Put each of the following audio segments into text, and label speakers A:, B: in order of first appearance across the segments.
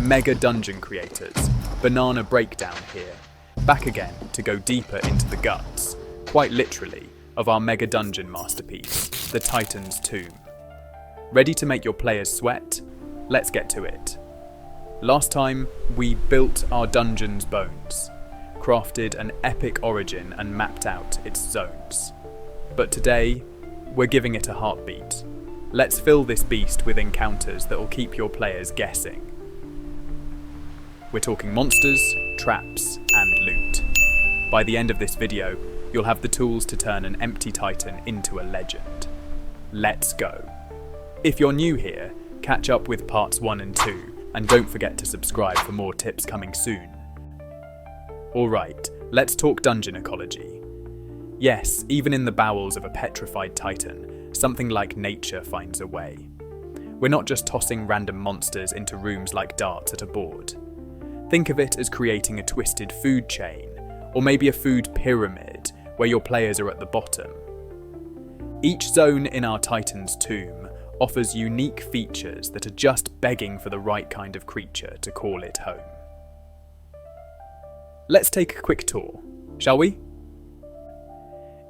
A: Mega Dungeon creators, Banana Breakdown here, back again to go deeper into the guts, quite literally, of our Mega Dungeon masterpiece, the Titan's Tomb. Ready to make your players sweat? Let's get to it. Last time, we built our dungeon's bones, crafted an epic origin and mapped out its zones. But today, we're giving it a heartbeat. Let's fill this beast with encounters that will keep your players guessing. We're talking monsters, traps, and loot. By the end of this video, you'll have the tools to turn an empty Titan into a legend. Let's go. If you're new here, catch up with parts 1 and 2, and don't forget to subscribe for more tips coming soon. Alright, let's talk dungeon ecology. Yes, even in the bowels of a petrified Titan, something like nature finds a way. We're not just tossing random monsters into rooms like darts at a board. Think of it as creating a twisted food chain, or maybe a food pyramid where your players are at the bottom. Each zone in our Titan's Tomb offers unique features that are just begging for the right kind of creature to call it home. Let's take a quick tour, shall we?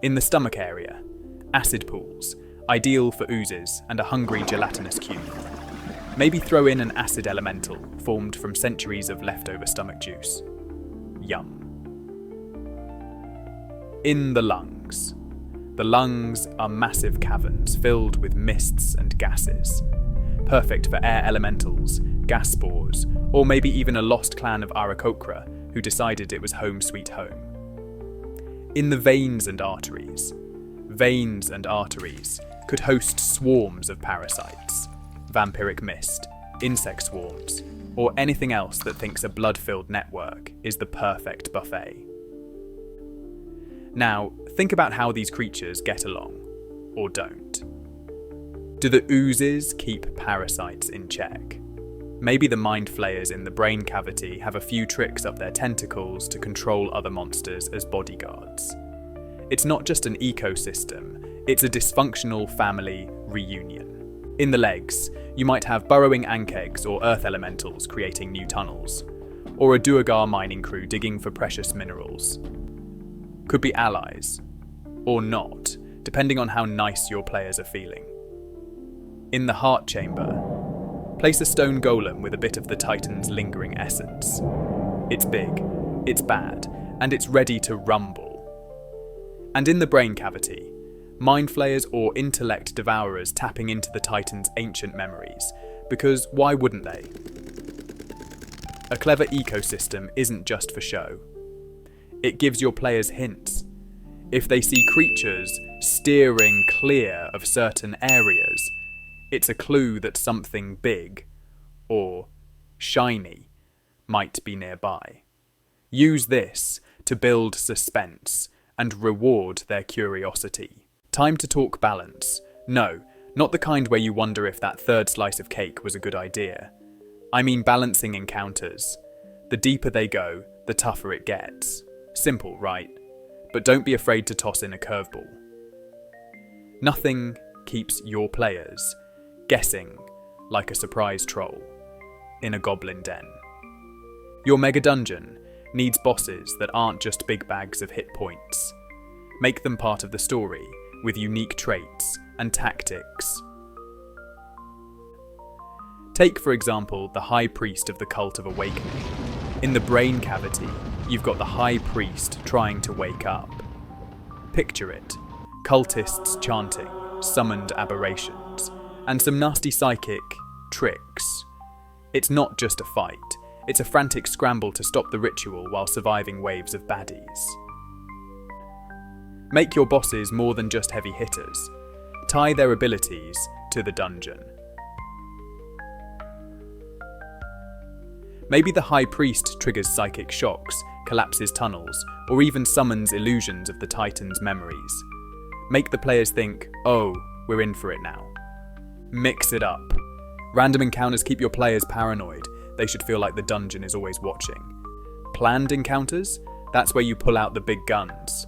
A: In the stomach area, acid pools, ideal for oozes and a hungry gelatinous cube. Maybe throw in an acid elemental formed from centuries of leftover stomach juice. Yum. In the lungs. The lungs are massive caverns filled with mists and gases. Perfect for air elementals, gas spores, or maybe even a lost clan of Aarakocra who decided it was home sweet home. In the veins and arteries. Veins and arteries could host swarms of parasites, vampiric mist, insect swarms, or anything else that thinks a blood-filled network is the perfect buffet. Now, think about how these creatures get along, or don't. Do the oozes keep parasites in check? Maybe the mind flayers in the brain cavity have a few tricks up their tentacles to control other monsters as bodyguards. It's not just an ecosystem, it's a dysfunctional family reunion. In the legs, you might have burrowing ankegs or earth elementals creating new tunnels, or a duergar mining crew digging for precious minerals. Could be allies, or not, depending on how nice your players are feeling. In the heart chamber, place a stone golem with a bit of the Titan's lingering essence. It's big, it's bad, and it's ready to rumble. And in the brain cavity, mind flayers or intellect devourers tapping into the Titan's ancient memories, because why wouldn't they? A clever ecosystem isn't just for show. It gives your players hints. If they see creatures steering clear of certain areas, it's a clue that something big, or shiny, might be nearby. Use this to build suspense and reward their curiosity. Time to talk balance. No, not the kind where you wonder if that third slice of cake was a good idea. I mean balancing encounters. The deeper they go, the tougher it gets. Simple, right? But don't be afraid to toss in a curveball. Nothing keeps your players guessing like a surprise troll in a goblin den. Your mega dungeon needs bosses that aren't just big bags of hit points. Make them part of the story with unique traits and tactics. Take, for example, the High Priest of the Cult of Awakening. In the brain cavity, you've got the High Priest trying to wake up. Picture it. Cultists chanting, summoned aberrations, and some nasty psychic tricks. It's not just a fight, it's a frantic scramble to stop the ritual while surviving waves of baddies. Make your bosses more than just heavy hitters. Tie their abilities to the dungeon. Maybe the High Priest triggers psychic shocks, collapses tunnels, or even summons illusions of the Titan's memories. Make the players think, oh, we're in for it now. Mix it up. Random encounters keep your players paranoid. They should feel like the dungeon is always watching. Planned encounters? That's where you pull out the big guns.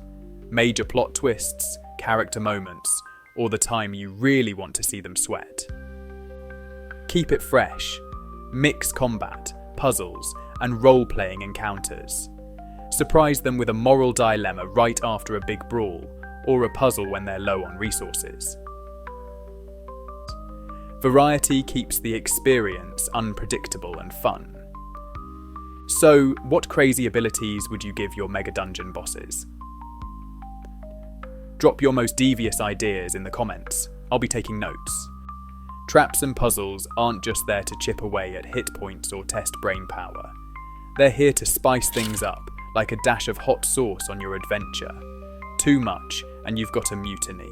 A: Major plot twists, character moments, or the time you really want to see them sweat. Keep it fresh. Mix combat, puzzles, and role-playing encounters. Surprise them with a moral dilemma right after a big brawl, or a puzzle when they're low on resources. Variety keeps the experience unpredictable and fun. So, what crazy abilities would you give your Mega Dungeon bosses? Drop your most devious ideas in the comments. I'll be taking notes. Traps and puzzles aren't just there to chip away at hit points or test brain power. They're here to spice things up, like a dash of hot sauce on your adventure. Too much, and you've got a mutiny.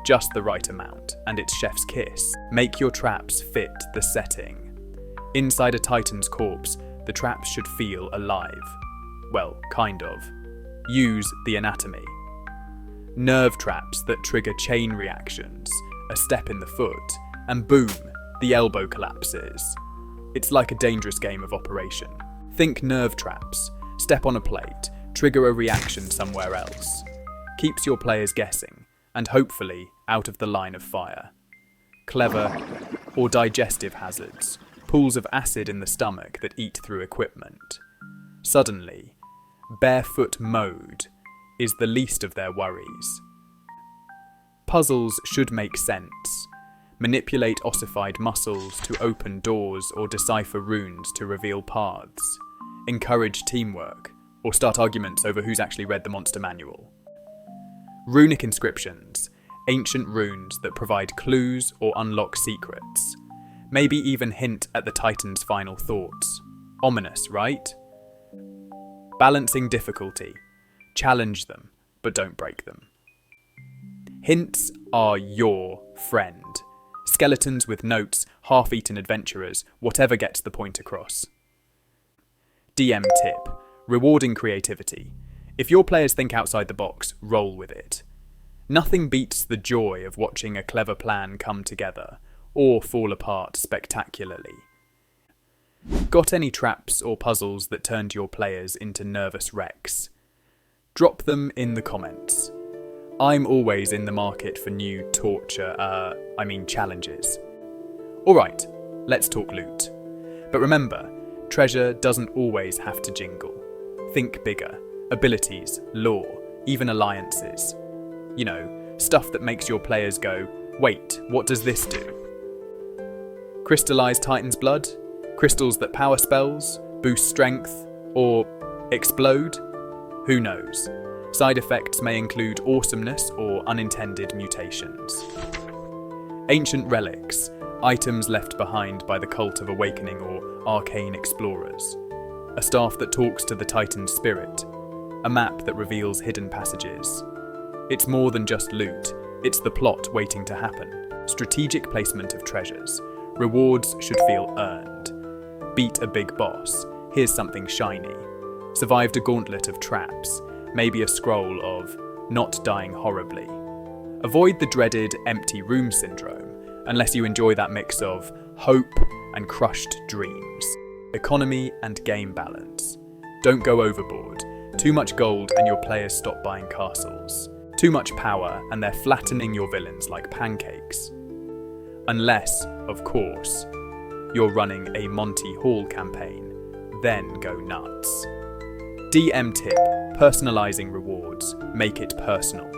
A: Just the right amount, and it's chef's kiss. Make your traps fit the setting. Inside a Titan's corpse, the traps should feel alive. Well, kind of. Use the anatomy. Nerve traps that trigger chain reactions, a step in the foot, and boom, the elbow collapses. It's like a dangerous game of Operation. Think nerve traps. Step on a plate, trigger a reaction somewhere else. Keeps your players guessing, and hopefully out of the line of fire. Clever or digestive hazards, pools of acid in the stomach that eat through equipment. Suddenly, barefoot mode is the least of their worries. Puzzles should make sense. Manipulate ossified muscles to open doors or decipher runes to reveal paths. Encourage teamwork, or start arguments over who's actually read the monster manual. Runic inscriptions, ancient runes that provide clues or unlock secrets. Maybe even hint at the Titan's final thoughts. Ominous, right? Balancing difficulty. Challenge them, but don't break them. Hints are your friend. Skeletons with notes, half-eaten adventurers, whatever gets the point across. DM tip. Rewarding creativity. If your players think outside the box, roll with it. Nothing beats the joy of watching a clever plan come together, or fall apart spectacularly. Got any traps or puzzles that turned your players into nervous wrecks? Drop them in the comments. I'm always in the market for new challenges. Alright, let's talk loot. But remember, treasure doesn't always have to jingle. Think bigger. Abilities, lore, even alliances. You know, stuff that makes your players go, wait, what does this do? Crystallized Titan's blood? Crystals that power spells, boost strength, or explode? Who knows? Side effects may include awesomeness or unintended mutations. Ancient relics, items left behind by the Cult of Awakening or arcane explorers. A staff that talks to the Titan's spirit. A map that reveals hidden passages. It's more than just loot, it's the plot waiting to happen. Strategic placement of treasures. Rewards should feel earned. Beat a big boss, here's something shiny. Survived a gauntlet of traps, maybe a scroll of not dying horribly. Avoid the dreaded empty room syndrome, unless you enjoy that mix of hope and crushed dreams. Economy and game balance. Don't go overboard. Too much gold and your players stop buying castles. Too much power and they're flattening your villains like pancakes. Unless, of course, you're running a Monty Hall campaign, then go nuts. DM tip, personalizing rewards, make it personal.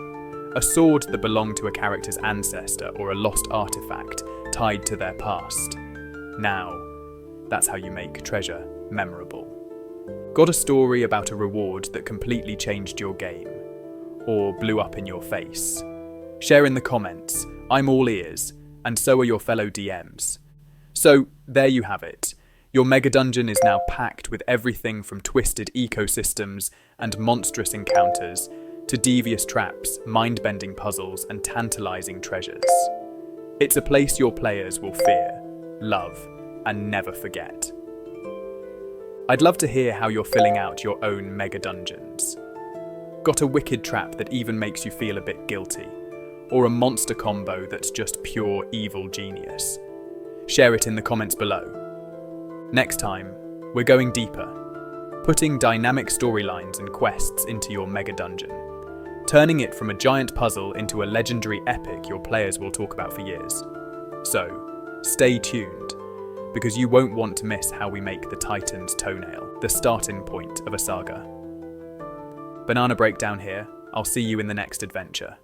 A: A sword that belonged to a character's ancestor or a lost artifact tied to their past. Now, that's how you make treasure memorable. Got a story about a reward that completely changed your game? Or blew up in your face? Share in the comments, I'm all ears, and so are your fellow DMs. So, there you have it. Your Mega Dungeon is now packed with everything from twisted ecosystems and monstrous encounters to devious traps, mind-bending puzzles, and tantalizing treasures. It's a place your players will fear, love, and never forget. I'd love to hear how you're filling out your own Mega Dungeons. Got a wicked trap that even makes you feel a bit guilty? Or a monster combo that's just pure evil genius? Share it in the comments below. Next time, we're going deeper, putting dynamic storylines and quests into your Mega Dungeon, turning it from a giant puzzle into a legendary epic your players will talk about for years. So, stay tuned. because you won't want to miss how we make the Titan's toenail the starting point of a saga. Banana breakdown here. I'll see you in the next adventure.